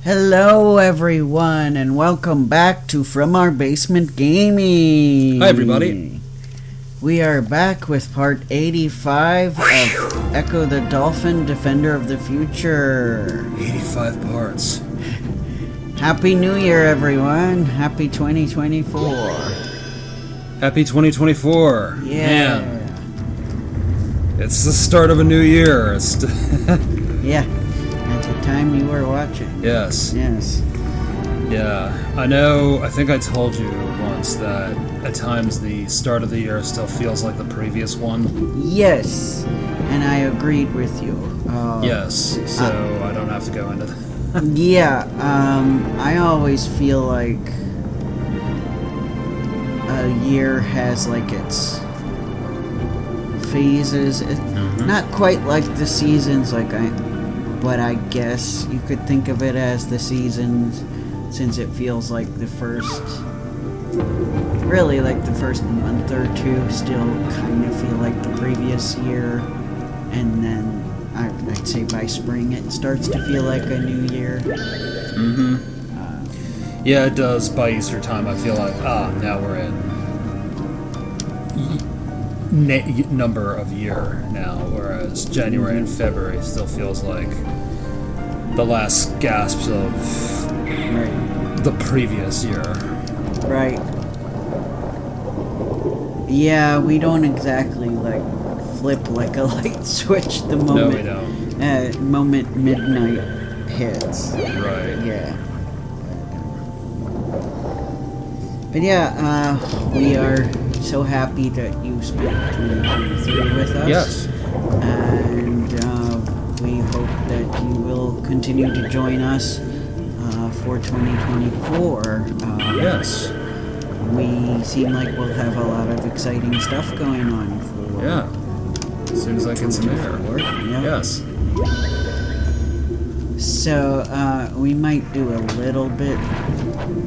Hello everyone and welcome back to From Our Basement Gaming. Hi everybody. We are back with part 85 of Ecco the Dolphin Defender of the Future. 85 parts. Happy New Year everyone. Happy 2024. Happy 2024. Yeah. Man. It's the start of a new year. Yeah. At the time you were watching. Yes. Yes. Yeah. I think I told you once that at times the start of the year still feels like the previous one. Yes. And I agreed with you. Yes. So I don't have to go into that. Yeah, I always feel like a year has like its phases. Not quite like the seasons, but I guess you could think of it as the seasons, since it feels like the first month or two still kind of feel like the previous year, and then I'd say by spring it starts to feel like a new year. Yeah, it does. By Easter time, I feel like, now we're in number of year now, whereas January and February still feels like the last gasps of the previous year. Right. Yeah, we don't exactly flip like a light switch the moment. No, we don't. Moment midnight hits. Right. Yeah. But yeah, we are so happy that you spent 2023 with us. Yes. And we hope that you will continue to join us for 2024. Yes. We seem like we'll have a lot of exciting stuff going on for... Yeah. As soon as I get some air. Yeah. Yes. So, we might do a little bit...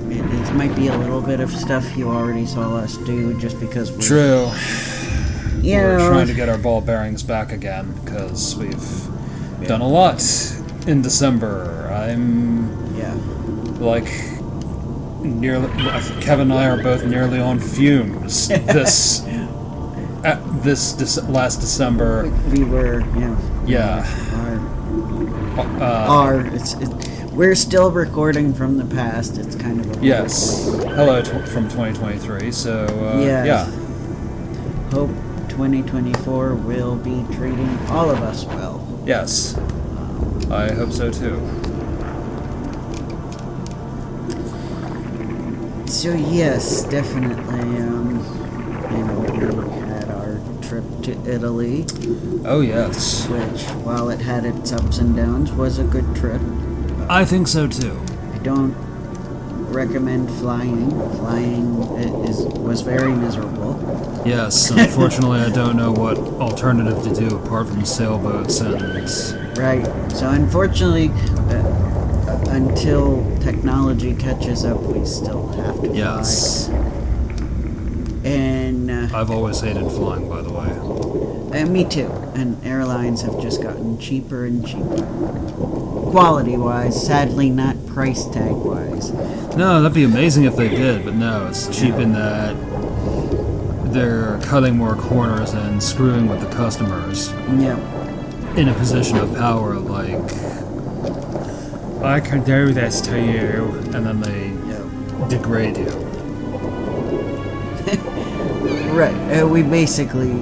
It might be a little bit of stuff you already saw us do, just because we're... True. Yeah. We're trying to get our ball bearings back again, because we've done a lot in December. I'm... Yeah. Kevin and I are both nearly on fumes this last December. We were, Yeah. We're still recording from the past. It's kind of a... Yes. Hello from 2023. So, yeah. Hope 2024 will be treating all of us well. Yes. I hope so too. So yes, definitely. We had our trip to Italy. Oh yes. Which, while it had its ups and downs, was a good trip. I think so too. I don't recommend flying. Flying was very miserable. Yes, unfortunately I don't know what alternative to do apart from sailboats and... Right. So unfortunately, until technology catches up, we still have to fly. Yes. And... I've always hated flying, by the way. Me too. And airlines have just gotten cheaper and cheaper. Quality-wise, sadly not price tag-wise. No, that'd be amazing if they did, but no, it's cheap in that they're cutting more corners and screwing with the customers. Yeah. In a position of power, like, I can do this to you, and then they degrade you. Right. We basically,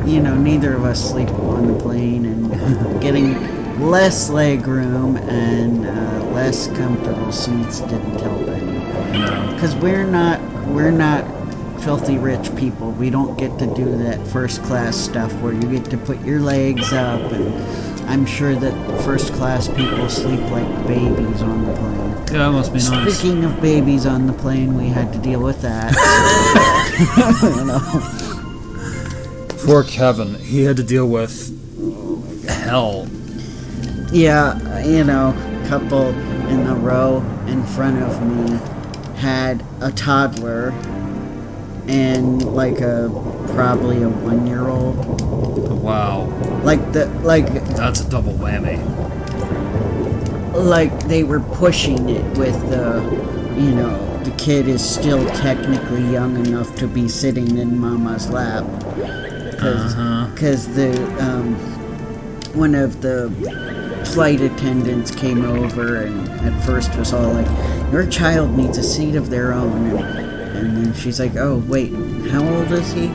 neither of us sleep on the plane, and getting less leg room and less comfortable seats didn't help any. No. Because we're not filthy rich people. We don't get to do that first class stuff where you get to put your legs up, and I'm sure that first class people sleep like babies on the plane. Yeah, that must be nice. Speaking of babies on the plane, we had to deal with that. Poor Kevin. He had to deal with hell. Yeah, couple in the row in front of me had a toddler and probably a 1-year-old. Wow. That's a double whammy. like they were pushing it with the kid is still technically young enough to be sitting in mama's lap. Because one of the flight attendants came over and at first was all like, your child needs a seat of their own. And then she's like, oh, wait, how old is he?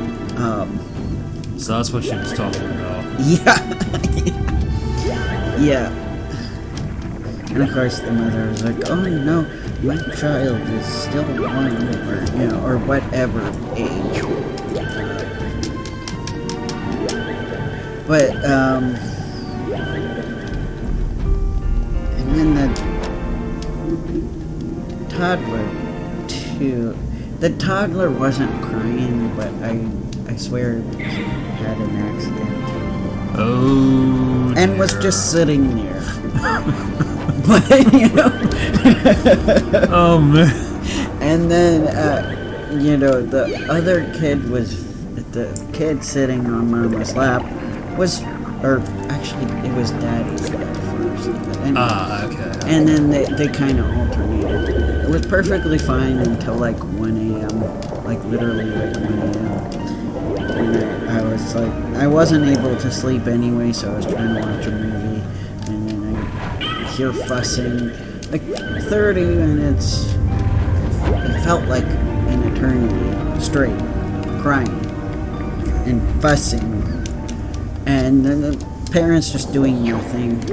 So that's what she was talking about. Yeah. Yeah. And of course the mother was like, oh no, my child is still 1 or whatever age. But, and then the toddler, too. The toddler wasn't crying, but I swear he had an accident. Oh, and dear. was just sitting there. But, Oh, man. And then, the other kid the kid sitting on mama's lap actually, it was daddy's lap first. Okay. And then they kind of alternated. It was perfectly fine until like 1 a.m. Like literally like 1 a.m. And I was like, I wasn't able to sleep anyway, so I was trying to watch a movie. And then I hear fussing. Like 30 minutes. It felt like an eternity straight. Crying. And fussing. And then the parents just doing nothing.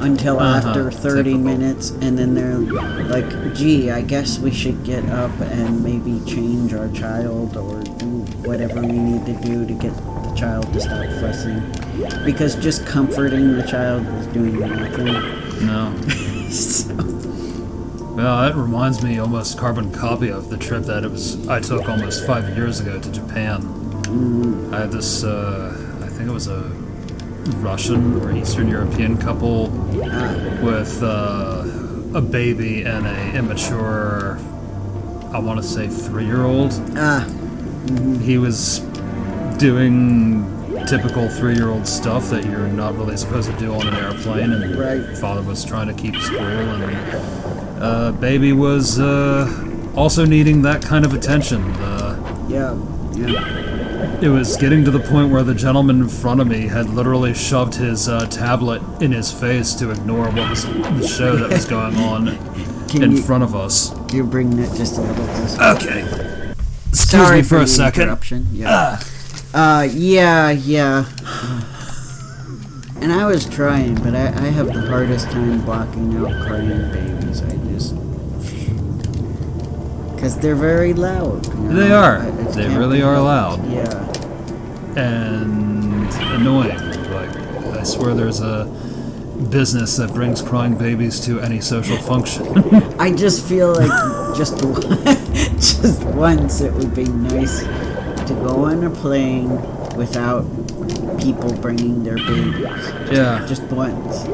Until after 30 minutes, and then they're like, gee, I guess we should get up and maybe change our child or do whatever we need to do to get the child to stop fussing. Because just comforting the child was doing nothing. No. So. Well, that reminds me almost carbon copy of the trip that I took almost 5 years ago to Japan. I had this, I think it was a Russian or Eastern European couple with a baby and a immature, I want to say 3-year-old. He was doing typical 3-year-old stuff that you're not really supposed to do on an airplane, and father was trying to keep school, and baby was also needing that kind of attention. It was getting to the point where the gentleman in front of me had literally shoved his tablet in his face to ignore what was the show that was going on in front of us. Can you bring that just a little closer? Okay. Excuse me for a second. Interruption. Yeah. Yeah. And I was trying, but I have the hardest time blocking out crying babies. Because they're very loud. They are. They really are loud. Yeah. And annoying. Like, I swear there's a business that brings crying babies to any social function. I just feel like just once it would be nice to go on a plane without people bringing their babies. Yeah. Just once.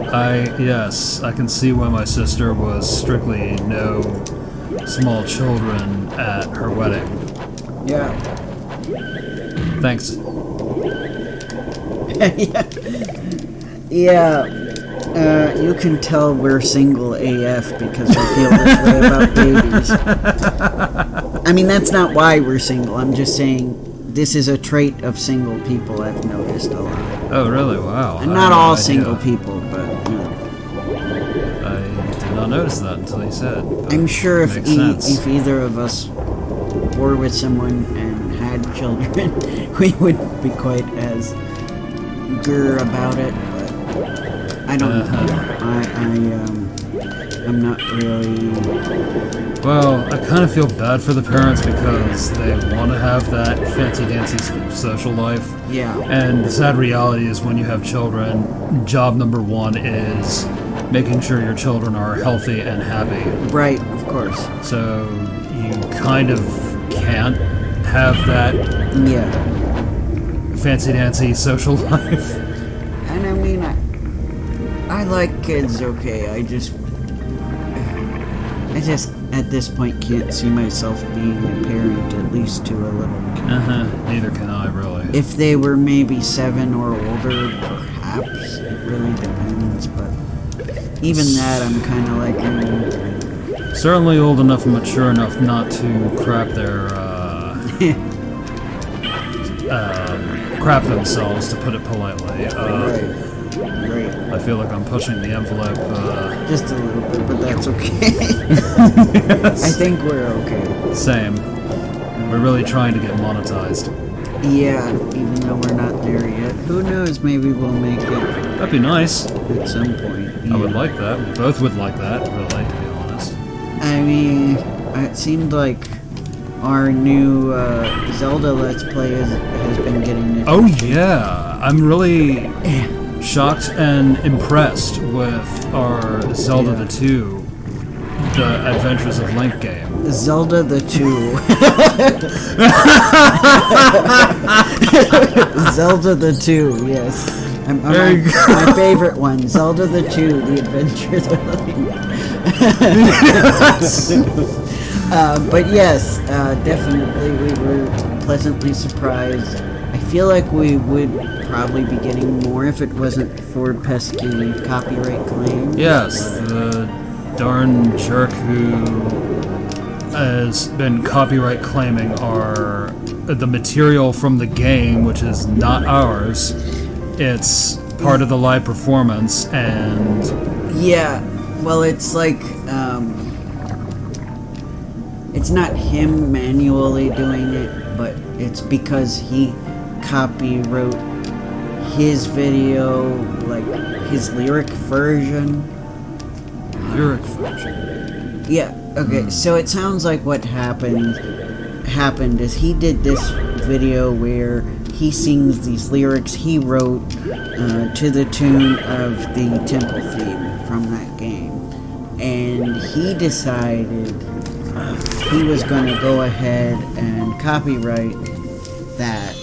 Yes, I can see why my sister was strictly no small children at her wedding. Yeah. Thanks. Yeah. You can tell we're single AF because we feel this way about babies. I mean, that's not why we're single. I'm just saying this is a trait of single people I've noticed a lot. Oh, really? Wow. And not all single people, but, I did not notice that until you said. I'm sure if either of us were with someone and had children, we wouldn't be quite as grr about it, but I don't know. I'm not really... Well, I kind of feel bad for the parents because they want to have that fancy-dancy social life. Yeah. And the sad reality is when you have children, job number one is making sure your children are healthy and happy. Right, of course. So you kind of can't have that fancy-dancy social life. And I mean, I like kids, okay. I just at this point can't see myself being a parent, at least to a little kid. Neither can I, really. If they were maybe 7 or older, perhaps. It really depends, but even that I'm kind of like, Certainly old enough and mature enough not to crap themselves, to put it politely. right. I feel like I'm pushing the envelope. Just a little bit, but that's okay. Yes. I think we're okay. Same. We're really trying to get monetized. Yeah, even though we're not there yet. Who knows, maybe we'll make it That'd be nice. at some point. I would like that. We both would like that, really, to be honest. I mean, it seemed like our new Zelda Let's Play has been getting it. Oh yeah, I'm really shocked and impressed with our Zelda the 2, The Adventures of Link game. Zelda the 2. Zelda the 2, yes. My favorite one, Zelda the 2, The Adventures of Link. But yes, definitely we were pleasantly surprised. I feel like we would probably be getting more if it wasn't for pesky copyright claims. Yes, the darn jerk who has been copyright claiming the material from the game, which is not ours. It's part of the live performance, and yeah, well, it's like it's not him manually doing it, but it's because he copywrote his video, like his lyric version. lyric version. Yeah, okay, so it sounds like what happened is he did this video where he sings these lyrics he wrote to the tune of the temple theme from that game. And he decided he was going to go ahead and copyright that.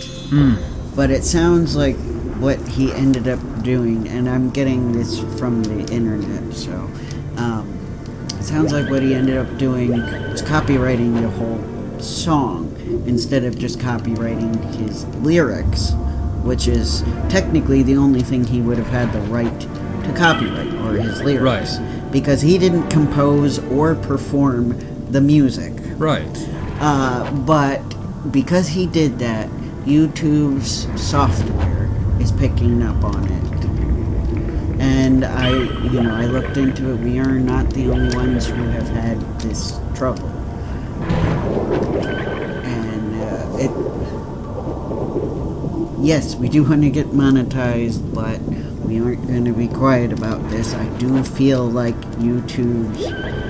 But it sounds like what he ended up doing, and I'm getting this from the internet, so it sounds like what he ended up doing was copywriting the whole song instead of just copywriting his lyrics, which is technically the only thing he would have had the right to copyright, or his lyrics, because he didn't compose or perform the music. Right. But because he did that, YouTube's software is picking up on it. And I looked into it. We are not the only ones who have had this trouble. And yes, we do want to get monetized, but we aren't going to be quiet about this. I do feel like YouTube's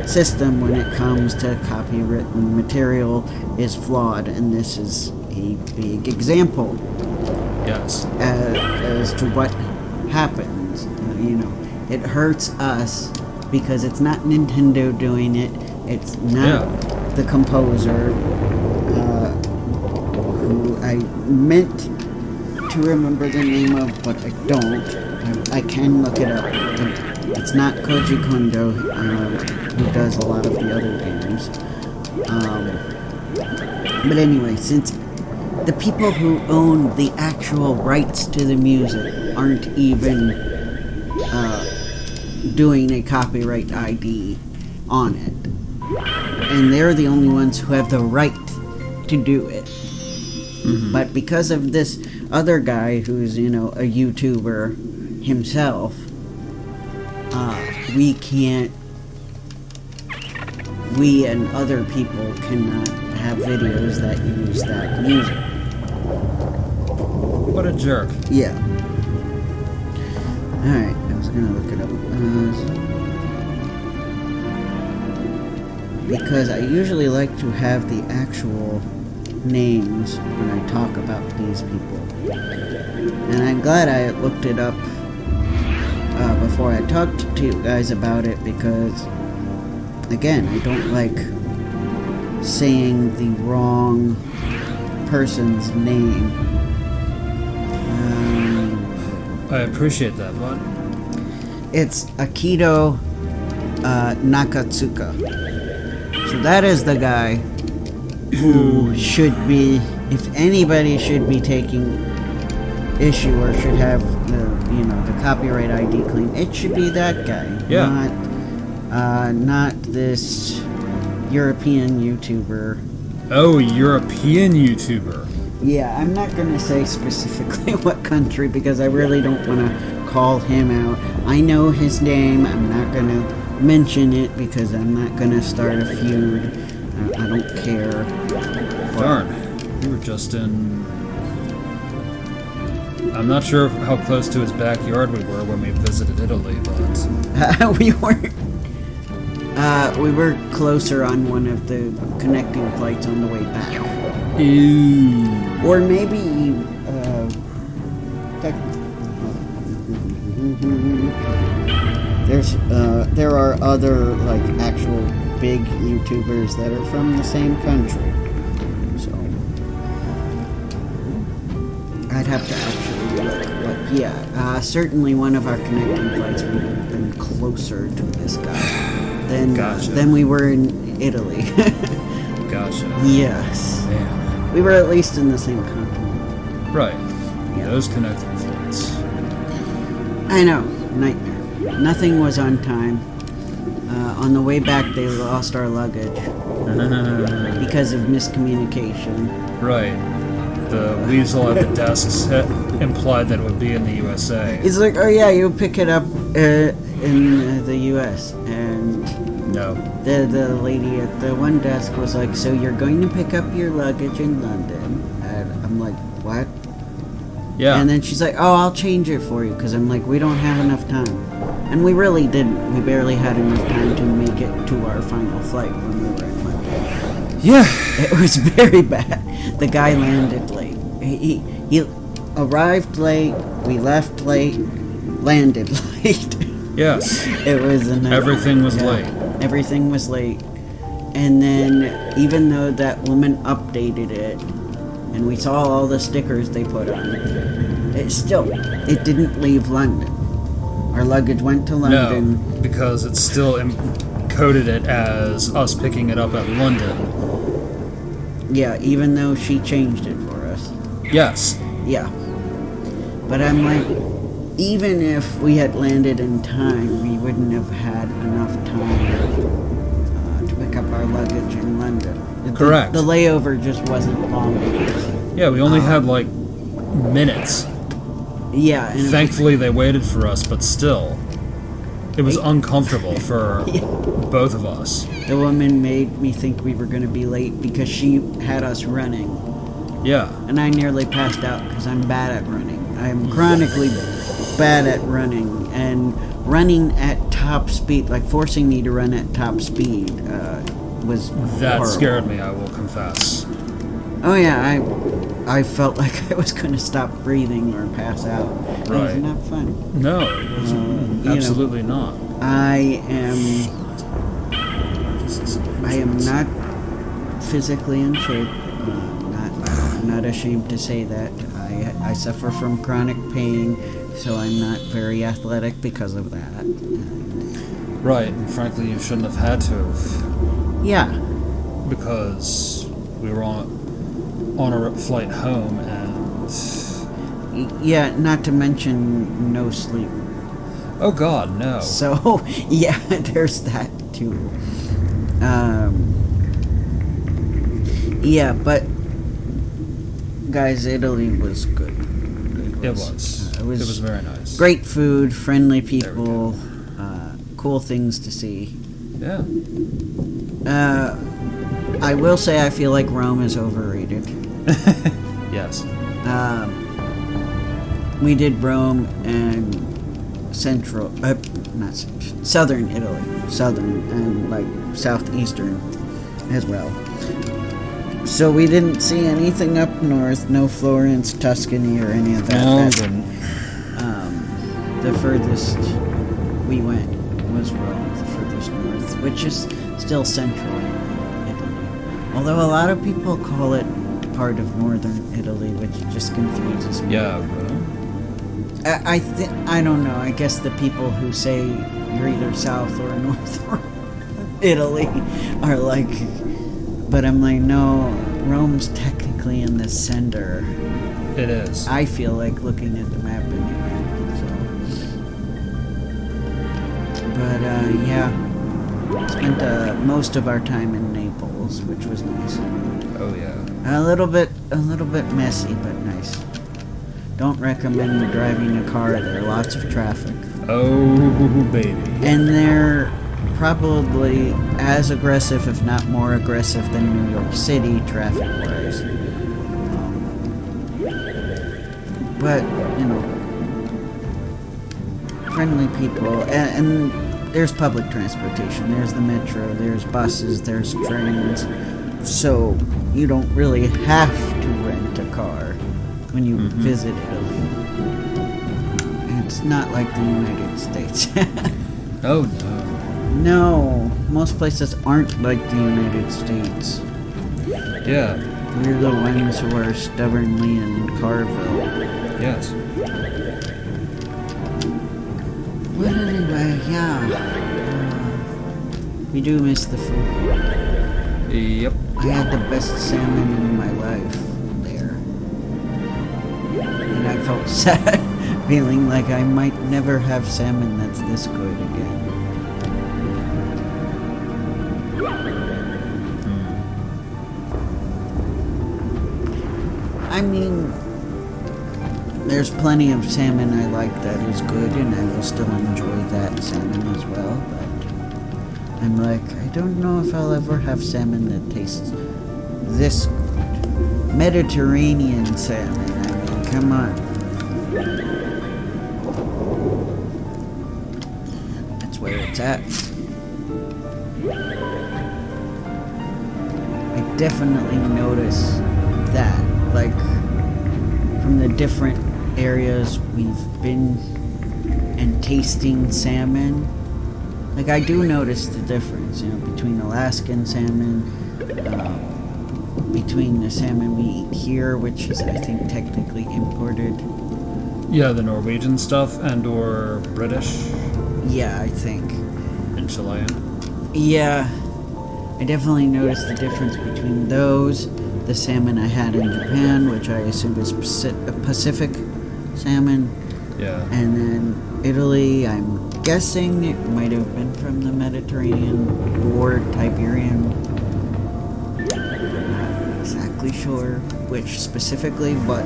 system when it comes to copywritten material is flawed, and this is a big example. Yes. As to what happens. It hurts us because it's not Nintendo doing it. It's not the composer who I meant to remember the name of, but I don't. I can look it up. It's not Koji Kondo, who does a lot of the other games. But anyway, since the people who own the actual rights to the music aren't even doing a copyright ID on it, and they're the only ones who have the right to do it. But because of this other guy who's, a YouTuber himself, we and other people cannot have videos that use that music. What a jerk. Yeah. Alright, I was gonna look it up. Because I usually like to have the actual names when I talk about these people. And I'm glad I looked it up before I talked to you guys about it, because, again, I don't like saying the wrong person's name. I appreciate that, bud. It's Akito Nakatsuka. So that is the guy who should be, if anybody should be taking issuer should have the copyright ID claim. It should be that guy. Yeah. Not this European YouTuber. Oh, European YouTuber. Yeah, I'm not going to say specifically what country because I really don't want to call him out. I know his name. I'm not going to mention it because I'm not going to start a feud. I don't care. Darn. You were just in... I'm not sure how close to his backyard we were when we visited Italy, but... We were closer on one of the connecting flights on the way back. Ew. Or maybe, there are other, like, actual big YouTubers that are from the same country. So, I'd have to actually look. But yeah, certainly one of our connecting flights would have been closer to this guy than we were in Italy. Gotcha. Yes. Man. We were at least in the same continent. Right. Yeah. Those connecting flights. I know. Nightmare. Nothing was on time. On the way back, they lost our luggage because of miscommunication. Right. The weasel at the desk implied that it would be in the USA. He's like, oh yeah, you pick it up in the US. And No. the lady at the one desk was like, so you're going to pick up your luggage in London? And I'm like, what? Yeah. And then she's like, oh, I'll change it for you. Because I'm like, we don't have enough time. And we really didn't. We barely had enough time to make it to our final flight when we were in London. Yeah. It was very bad. The guy landed late. He arrived late, we left late, landed late. Yes. It was a nightmare. Everything was late. Everything was late. And then, even though that woman updated it, and we saw all the stickers they put on it didn't leave London. Our luggage went to London. No, because it still encoded it as us picking it up at London. Yeah, even though she changed it for us. Yes. Yeah. But I'm like, even if we had landed in time, we wouldn't have had enough time to pick up our luggage in London. Correct. The layover just wasn't long enough. Yeah, we only had like minutes. Yeah. And Thankfully, they waited for us, but still, it was uncomfortable for both of us. The woman made me think we were going to be late because she had us running. Yeah. And I nearly passed out because I'm bad at running. I'm chronically bad at running. And running at top speed, like forcing me to run at top speed, was That horrible. scared me, I will confess. Oh yeah, I felt like I was going to stop breathing or pass out. It was Right. not fun. No, it was absolutely not. I am not physically in shape. I'm not ashamed to say that. I suffer from chronic pain, so I'm not very athletic because of that. Right, and frankly, you shouldn't have had to have, Yeah. because we were on a flight home, and... Yeah, not to mention no sleep. Oh God, no. So, yeah, there's that too. Yeah, but guys, Italy was good. It was. It It was was very nice. great food, friendly people, cool things to see. Yeah. I will say I feel like Rome is overrated. Yes. We did Rome and southern Italy, southern and like southeastern as well. So we didn't see anything up north, no Florence, Tuscany, or any of that. No, That- didn't. The furthest we went was Rome, the furthest north, which is still central Italy. Although a lot of people call it part of northern Italy, which just confuses me. Yeah, bro. I don't know. I guess the people who say you're either south or north or Italy are like, but I'm like, no, Rome's technically in the center. It is. I feel like looking at the map anyway. So. But yeah, spent most of our time in Naples, which was nice. Oh yeah. A little bit messy, but nice. Don't recommend driving a car there. Lots of traffic. Oh baby. And they're probably as aggressive, if not more aggressive, than New York City traffic-wise. But, you know, friendly people. And there's public transportation. There's the metro, there's buses, there's trains. So you don't really have to rent a car when you visit Italy. It's not like the United States. Oh no. No, most places aren't like the United States. Yeah. We're the ones who are stubbornly in Carville. Yes. But anyway, yeah. We do miss the food. Yep. I had the best salmon in my life there. And I felt sad, feeling like I might never have salmon that's this good again. I mean, there's plenty of salmon I like that is good, and I will still enjoy that salmon as well, but I'm like, I don't know if I'll ever have salmon that tastes this good. Mediterranean salmon, I mean, come on. That's where it's at. I definitely notice that, like, from the different areas we've been and tasting salmon, like, I do notice the difference, you know, between Alaskan salmon, between the salmon we eat here, which is, I think, technically imported. Yeah, the Norwegian stuff and or British Yeah, I think. and Chilean. Yeah, I definitely noticed the difference between those, the salmon I had in Japan, which I assume is Pacific salmon, Yeah. and then Italy, I'm guessing it might have been from the Mediterranean or Tiberian. Not exactly sure which specifically, but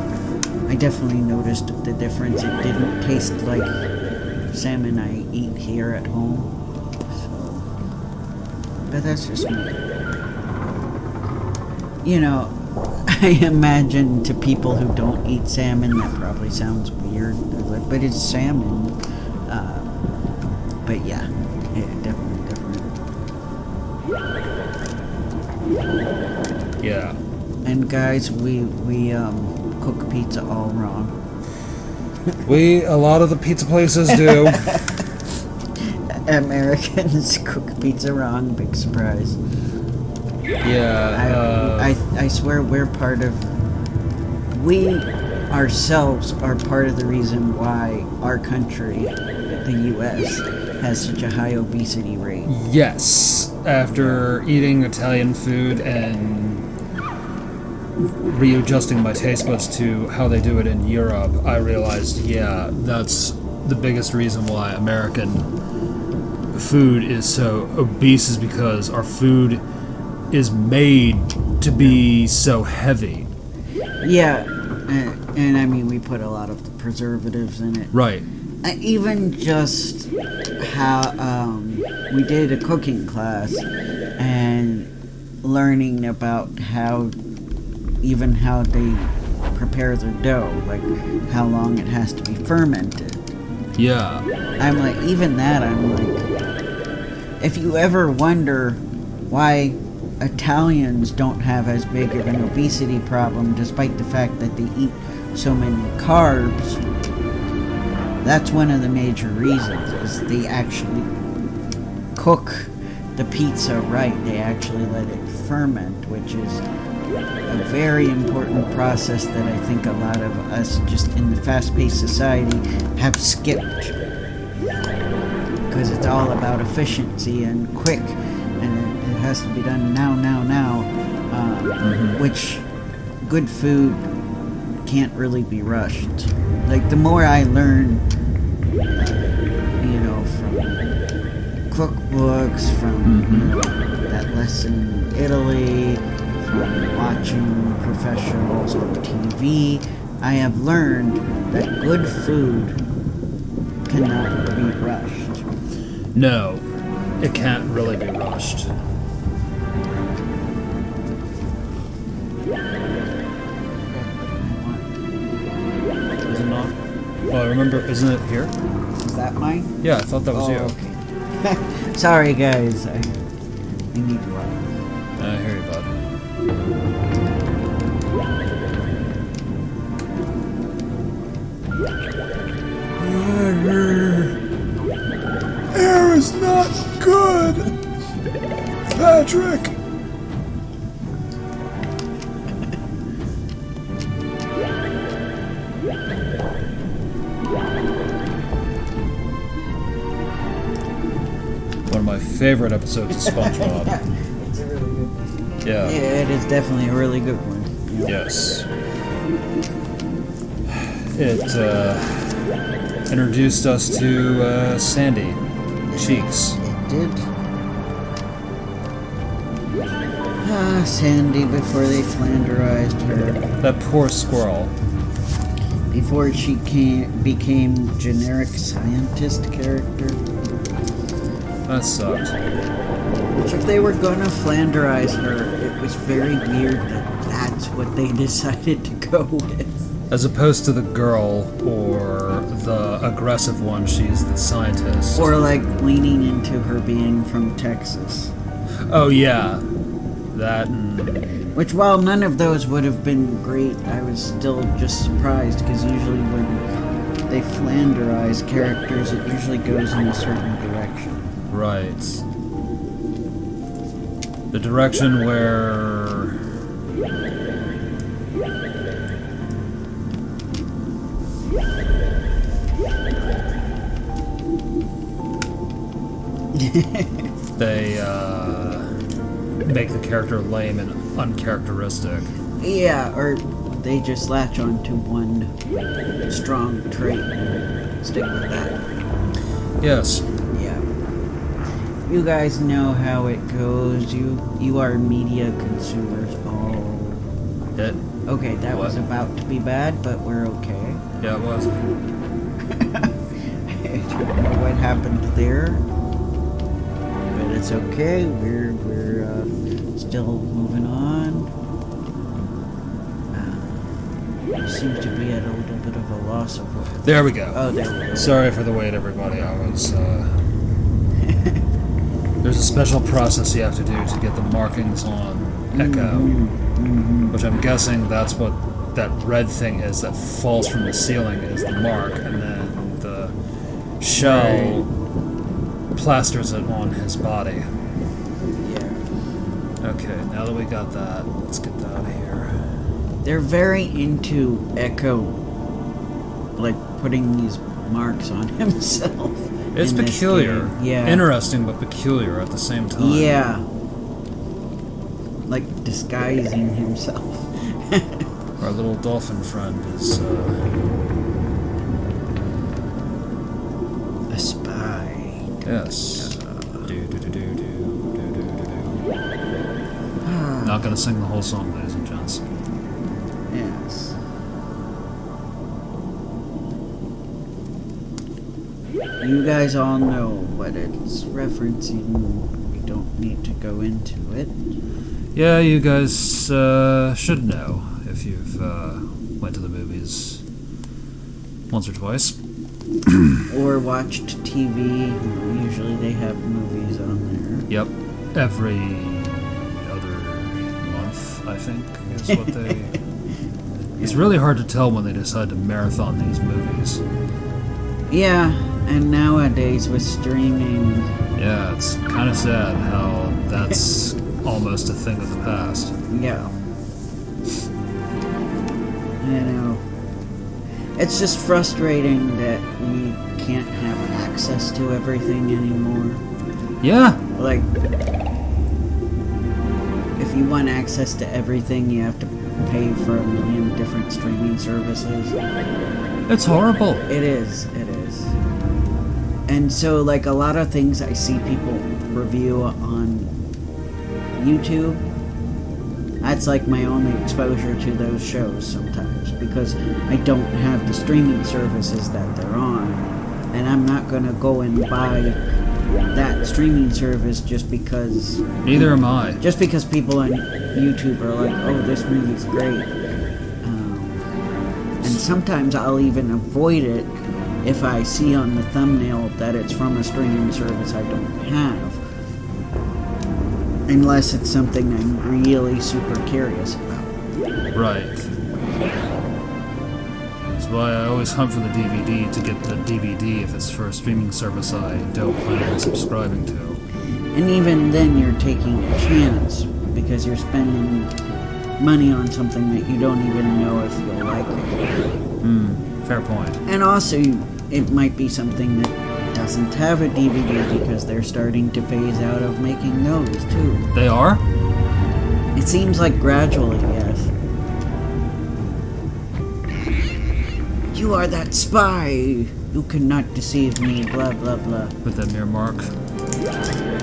I definitely noticed the difference. It didn't taste like salmon I eat here at home. But that's just me. You know, I imagine to people who don't eat salmon, that probably sounds weird. They're like, but it's salmon. But yeah, definitely different. Yeah. And guys, we cook pizza all wrong. A lot of the pizza places do. Americans cook pizza wrong. Big surprise. Yeah. I swear we ourselves are part of the reason why our country, the U.S., has such a high obesity rate. Yes. After eating Italian food and readjusting my taste buds to how they do it in Europe, I realized, yeah, that's the biggest reason why American food is so obese, is because our food is made to be so heavy. Yeah, and I mean, we put a lot of the preservatives in it. Right. Even just how we did a cooking class and learning about how they prepare their dough, like how long it has to be fermented. Yeah. I'm like, even that, I'm like, if you ever wonder why Italians don't have as big of an obesity problem despite the fact that they eat so many carbs, that's one of the major reasons, is they actually cook the pizza right. They actually let it ferment, which is a very important process that I think a lot of us just in the fast-paced society have skipped, because it's all about efficiency and quick, and it has to be done now, which good food can't really be rushed. Like, the more I learn, from cookbooks, from that lesson in Italy, from watching professionals on TV, I have learned that good food cannot be rushed. No, it can't really be rushed. Is it not? Well, remember, isn't it here? Is that mine? Yeah, I thought that was you. Okay. Sorry, guys. I need water. I hear you, bud. Air is not good, Patrick. One of my favorite episodes of SpongeBob. It's a really good one. Yeah. Yeah, it is definitely a really good one. Yeah. Yes. It introduced us to Sandy Cheeks. It did. Ah, Sandy, before they flanderized her. That poor squirrel. Before she became generic scientist character. That sucked. So if they were gonna flanderize her, it was very weird that that's what they decided to go with. As opposed to the girl or the aggressive one, she's the scientist. Or like leaning into her being from Texas. Oh yeah. That and... Which, while none of those would have been great, I was still just surprised, because usually when they flanderize characters, it usually goes in a certain direction. Right. The direction where... they, make the character lame and uncharacteristic. Yeah, or they just latch on to one strong trait and stick with that. Yes. Yeah. You guys know how it goes. You are media consumers. Oh. It? Okay, that What? was about to be bad, but we're okay. Yeah, it was. I don't know what happened there, but it's okay. We're still moving on. Seems to be at a little bit of a loss of what. There we go. Oh, there we go. Sorry for the wait, everybody. I was, There's a special process you have to do to get the markings on Echo, which I'm guessing that's what that red thing is that falls from the ceiling is the mark, and then the shell plasters it on his body. Okay, now that we got that, let's get that out of here. They're very into Echo, like putting these marks on himself. It's in this peculiar. game. Yeah. Interesting, but peculiar at the same time. Yeah. Like disguising himself. Our little dolphin friend is, a spy. yes. Not gonna sing the whole song, ladies and gents. Yes. You guys all know what it's referencing. We don't need to go into it. Yeah, you guys should know if you've went to the movies once or twice. Or watched TV. Usually they have movies on there. Yep. Every other month, I think, is what they... It's really hard to tell when they decide to marathon these movies. Yeah, and nowadays with streaming... Yeah, it's kind of sad how that's almost a thing of the past. Yeah. I know. It's just frustrating that we can't have access to everything anymore. Yeah. Like, if you want access to everything, you have to pay for a million different streaming services. It's horrible. It is. And so, like, a lot of things I see people review on YouTube, that's like my only exposure to those shows sometimes, because I don't have the streaming services that they're on, and I'm not gonna go and buy that streaming service just because... Neither am I. Just because people on YouTube are like, oh, this movie's great. And sometimes I'll even avoid it if I see on the thumbnail that it's from a streaming service I don't have. Unless it's something I'm really super curious about. Right. That's why I always hunt for the DVD to get the DVD if it's for a streaming service I don't plan on subscribing to. And even then you're taking a chance, because you're spending money on something that you don't even know if you'll like it. Fair point. And also, it might be something that doesn't have a DVD because they're starting to phase out of making those too. They are? It seems like gradually, yes. You are that spy! You cannot deceive me, blah blah blah. With that mere mark?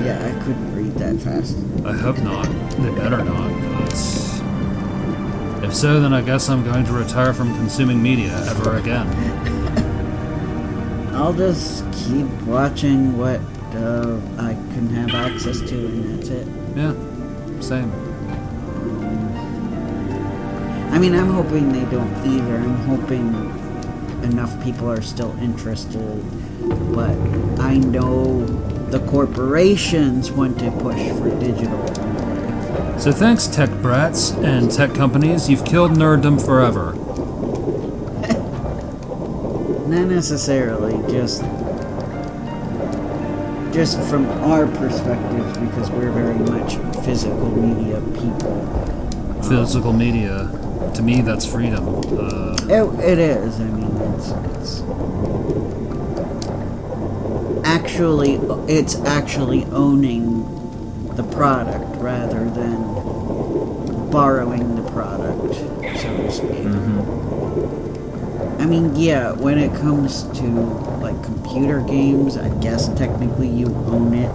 Yeah, I couldn't read that fast. I hope not. They better not. If so, then I guess I'm going to retire from consuming media ever again. I'll just keep watching what I can have access to, and that's it. Yeah, same. I mean, I'm hoping they don't either. I'm hoping enough people are still interested, but I know the corporations want to push for digital. So thanks, tech brats and tech companies. You've killed nerddom forever. Not necessarily, just from our perspective, because we're very much physical media people. Physical media, to me, that's freedom. It is. I mean, it's actually owning the product rather than borrowing the product, so to speak. I mean, yeah, when it comes to, like, computer games, I guess technically you own it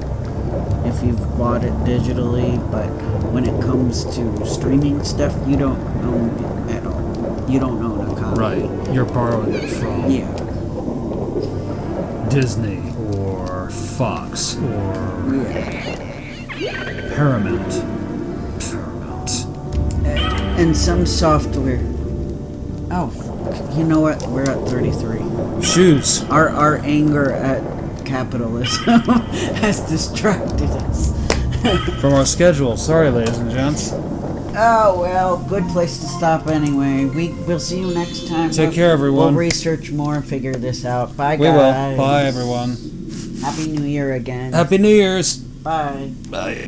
if you've bought it digitally, but when it comes to streaming stuff, you don't own it at all. You don't own a copy. Right, you're borrowing it from Disney or Fox or Paramount. And some software. Oh, you know what? We're at 33. Shoots. Our anger at capitalism has distracted us. From our schedule. Sorry, ladies and gents. Oh, well, good place to stop anyway. We'll see you next time. Take care, everyone. We'll research more and figure this out. Bye, We guys. will. Bye, everyone. Happy New Year again. Happy New Year's. Bye. Bye.